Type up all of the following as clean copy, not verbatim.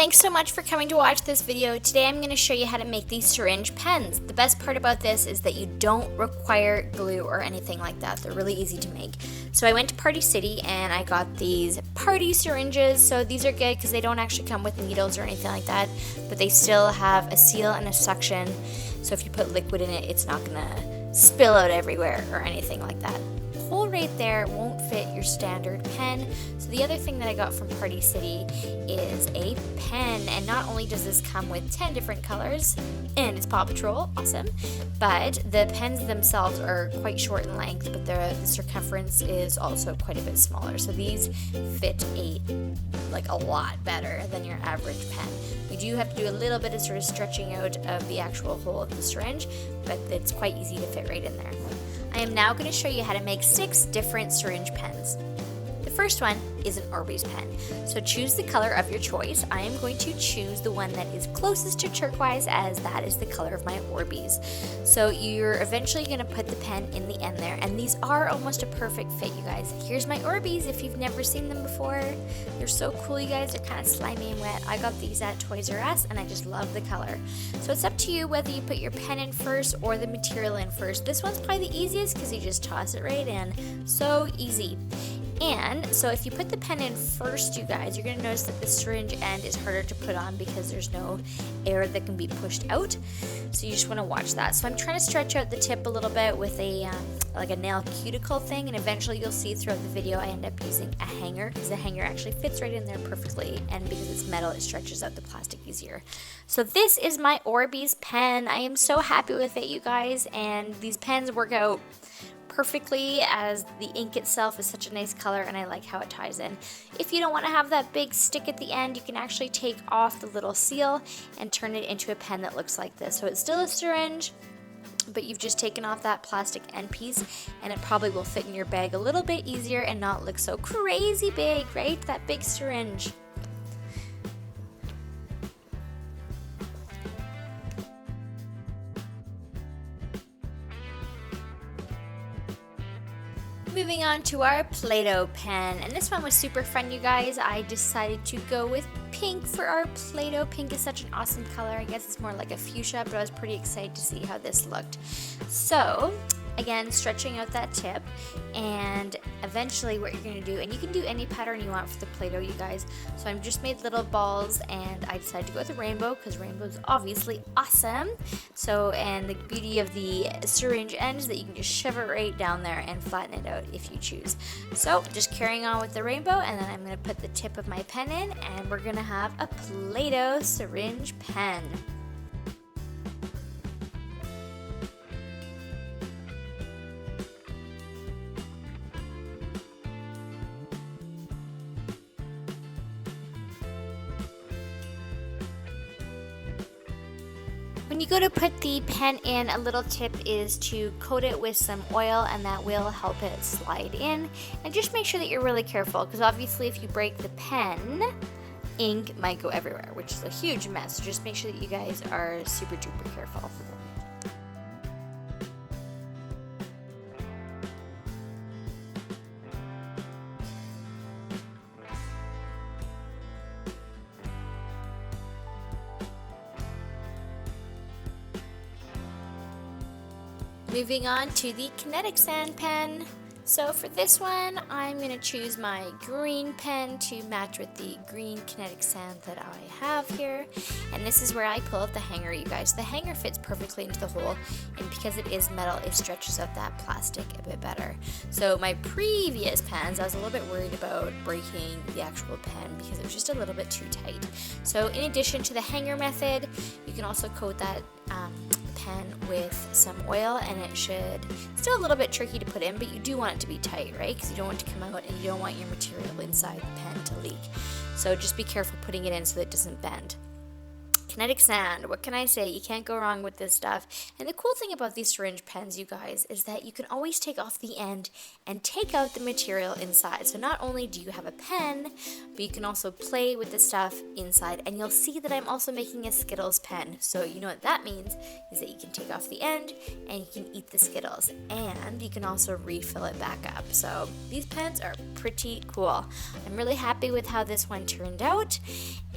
Thanks so much for coming to watch this video. Today I'm going to show you how to make these syringe pens. The best part about this is that you don't require glue or anything like that. They're really easy to make. So I went to Party City and I got these party syringes. So these are good because they don't actually come with needles or anything like that, but they still have a seal and a suction. So if you put liquid in it, it's not going to spill out everywhere or anything like that. The hole right there won't fit your standard pen. So the other thing that I got from Party City is a pen, and not only does this come with 10 different colors and it's Paw Patrol, awesome, but the pens themselves are quite short in length, but the circumference is also quite a bit smaller. So these fit a lot better than your average pen. You do have to do a little bit of sort of stretching out of the actual hole of the syringe, but it's quite easy to fit right in there. I am now going to show you how to make 6 different syringe pens. The first one is an Orbeez pen. So choose the color of your choice. I am going to choose the one that is closest to turquoise, as that is the color of my Orbeez. So you're eventually going to put the pen in the end there, and these are almost a perfect fit, you guys. Here's my Orbeez if you've never seen them before. They're so cool, you guys. They're kind of slimy and wet. I got these at Toys R Us and I just love the color. So it's up to you whether you put your pen in first or the material in first. This one's probably the easiest because you just toss it right in. So easy. And so if you put the pen in first, you guys, you're going to notice that the syringe end is harder to put on because there's no air that can be pushed out. So you just want to watch that. So I'm trying to stretch out the tip a little bit with a like a nail cuticle thing, and eventually you'll see throughout the video I end up using a hanger because the hanger actually fits right in there perfectly, and because it's metal it stretches out the plastic easier. So this is my Orbeez pen. I am so happy with it, you guys, and these pens work out perfectly as the ink itself is such a nice color, and I like how it ties in. If you don't want to have that big stick at the end, you can actually take off the little seal and turn it into a pen that looks like this. So it's still a syringe, but you've just taken off that plastic end piece, and it probably will fit in your bag a little bit easier and not look so crazy big, right? That big syringe. Moving on to our Play-doh pen, and this one was super fun, you guys. I decided to go with pink for our Play-doh. Pink is such an awesome color. I guess it's more like a fuchsia, but I was pretty excited to see how this looked. So again, stretching out that tip, and eventually what you're going to do, and you can do any pattern you want for the Play-Doh, you guys. So I've just made little balls, and I decided to go with a rainbow because rainbow is obviously awesome. So, and the beauty of the syringe end is that you can just shove it right down there and flatten it out if you choose. So just carrying on with the rainbow, and then I'm going to put the tip of my pen in, and we're going to have a Play-Doh syringe pen. When you go to put the pen in, a little tip is to coat it with some oil, and that will help it slide in. And just make sure that you're really careful, because obviously if you break the pen, ink might go everywhere, which is a huge mess. So just make sure that you guys are super duper careful. Moving on to the Kinetic sand pen. So for this one, I'm going to choose my green pen to match with the green Kinetic sand that I have here. And this is where I pull out the hanger, you guys. The hanger fits perfectly into the hole, and because it is metal, it stretches out that plastic a bit better. So my previous pens, I was a little bit worried about breaking the actual pen because it was just a little bit too tight. So in addition to the hanger method, you can also coat that pen with some oil, and it should, still a little bit tricky to put in, but you do want it to be tight, right? Because you don't want it to come out, and you don't want your material inside the pen to leak. So just be careful putting it in so that it doesn't bend. Kinetic sand, what can I say? You can't go wrong with this stuff. And the cool thing about these syringe pens, you guys, is that you can always take off the end and take out the material inside. So not only do you have a pen, but you can also play with the stuff inside. And you'll see that I'm also making a Skittles pen. So you know what that means is that you can take off the end and you can eat the Skittles. And you can also refill it back up. So these pens are pretty cool. I'm really happy with how this one turned out.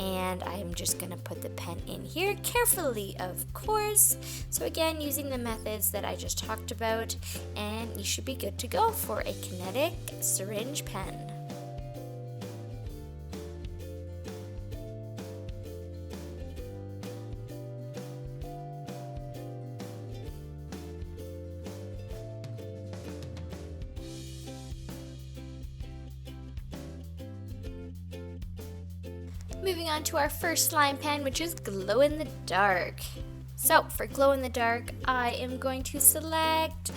and I'm just gonna put the pen in here carefully, of course. So again, using the methods that I just talked about, and you should be good to go for a Kinetic syringe pen. Moving on to our first slime pen, which is glow in the dark. So for glow in the dark, I am going to select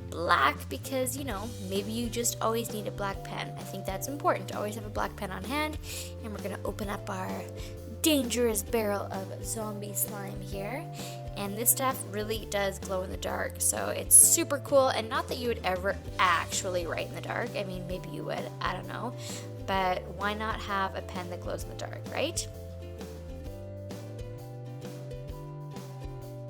black because, you know, maybe you just always need a black pen. I think that's important to always have a black pen on hand. And we're gonna open up our dangerous barrel of zombie slime here. And this stuff really does glow in the dark, so it's super cool. And not that you would ever actually write in the dark. I mean, maybe you would, I don't know. But why not have a pen that glows in the dark, right?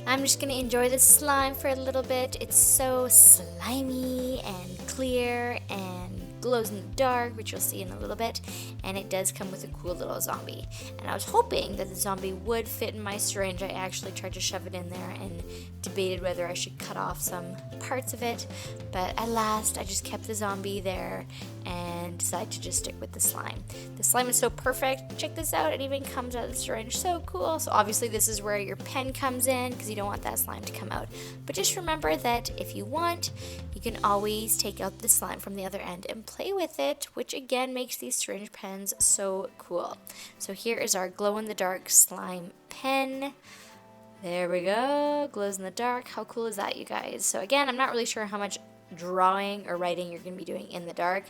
I'm just gonna enjoy the slime for a little bit. It's so slimy and clear and glows in the dark, which you'll see in a little bit, and it does come with a cool little zombie. And I was hoping that the zombie would fit in my syringe. I actually tried to shove it in there and debated whether I should cut off some parts of it, but at last I just kept the zombie there and decided to just stick with the slime. The slime is so perfect. Check this out, it even comes out of the syringe. So cool. So obviously this is where your pen comes in because you don't want that slime to come out. But just remember that if you want, you can always take out the slime from the other end and play with it, which again makes these syringe pens so cool. So here is our glow in the dark slime pen. There we go, glows in the dark. How cool is that, you guys? So again, I'm not really sure how much drawing or writing you're gonna be doing in the dark,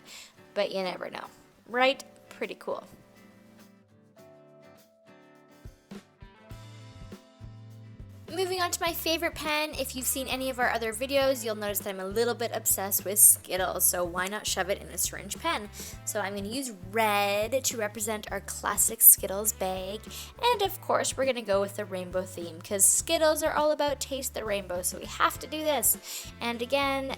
but you never know, right? Pretty cool. Moving on to my favorite pen. If you've seen any of our other videos, you'll notice that I'm a little bit obsessed with Skittles, so why not shove it in a syringe pen? So I'm going to use red to represent our classic Skittles bag, and of course we're going to go with the rainbow theme, because Skittles are all about taste the rainbow, so we have to do this. And again,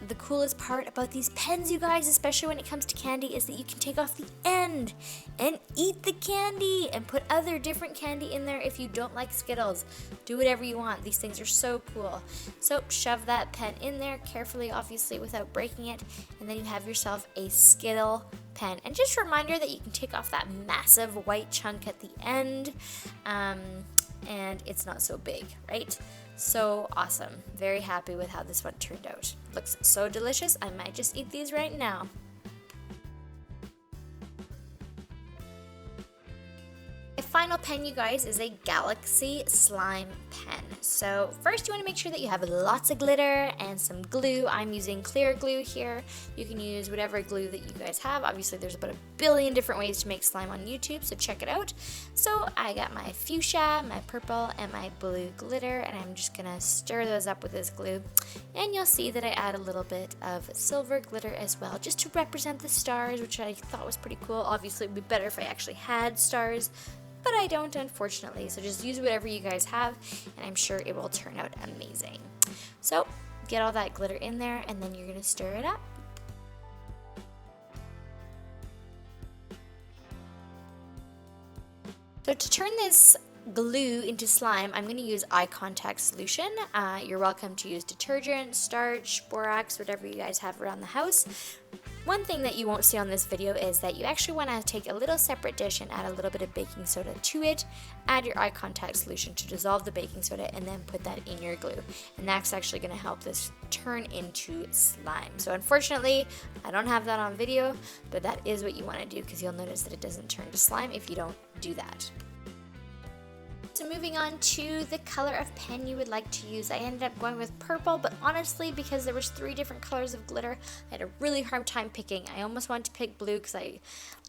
the coolest part about these pens, you guys, especially when it comes to candy, is that you can take off the end and eat the candy and put other different candy in there if you don't like Skittles. Do whatever you want. These things are so cool. So shove that pen in there carefully, obviously, without breaking it, and then you have yourself a Skittle pen. And just a reminder that you can take off that massive white chunk at the end, and it's not so big, right? So awesome. Very happy with how this one turned out. Looks so delicious. I might just eat these right now. My final pen, you guys, is a Galaxy slime pen. So first you want to make sure that you have lots of glitter and some glue. I'm using clear glue here. You can use whatever glue that you guys have. Obviously there's about a billion different ways to make slime on YouTube, so check it out. So I got my fuchsia, my purple, and my blue glitter, and I'm just gonna stir those up with this glue. And you'll see that I add a little bit of silver glitter as well, just to represent the stars, which I thought was pretty cool. Obviously it would be better if I actually had stars, but I don't, unfortunately, so just use whatever you guys have, and I'm sure it will turn out amazing. So get all that glitter in there, and then you're going to stir it up. So to turn this glue into slime, I'm going to use eye contact solution. You're welcome to use detergent, starch, borax, whatever you guys have around the house. One thing that you won't see on this video is that you actually want to take a little separate dish and add a little bit of baking soda to it, add your eye contact solution to dissolve the baking soda, and then put that in your glue. And that's actually going to help this turn into slime. So unfortunately, I don't have that on video, but that is what you want to do, because you'll notice that it doesn't turn to slime if you don't do that. So moving on to the color of pen you would like to use. I ended up going with purple, but honestly, because there was 3 different colors of glitter, I had a really hard time picking. I almost wanted to pick blue because I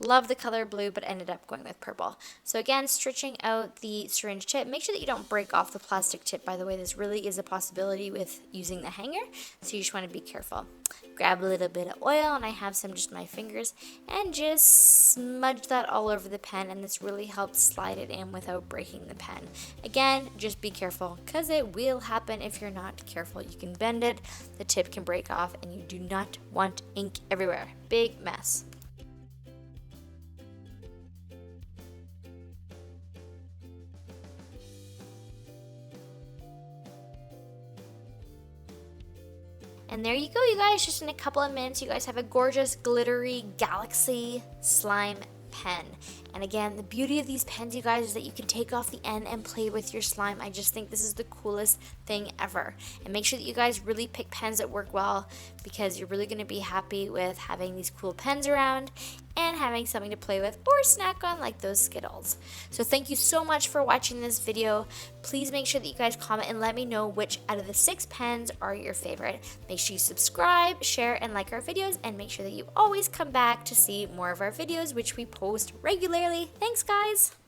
love the color blue, but ended up going with purple. So again, stretching out the syringe tip. Make sure that you don't break off the plastic tip, by the way. This really is a possibility with using the hanger, so you just want to be careful. Grab a little bit of oil, and I have some just my fingers, and just smudge that all over the pen, and this really helps slide it in without breaking the pen. Again, just be careful, because it will happen if you're not careful. You can bend it, the tip can break off, and you do not want ink everywhere. Big mess. And there you go, you guys. Just in a couple of minutes, you guys have a gorgeous, glittery galaxy slime pen. And again, the beauty of these pens, you guys, is that you can take off the end and play with your slime. I just think this is the coolest thing ever. And make sure that you guys really pick pens that work well, because you're really going to be happy with having these cool pens around and having something to play with or snack on like those Skittles. So thank you so much for watching this video. Please make sure that you guys comment and let me know which out of the 6 pens are your favorite. Make sure you subscribe, share, and like our videos, and make sure that you always come back to see more of our videos, which we post regularly. Thanks, guys!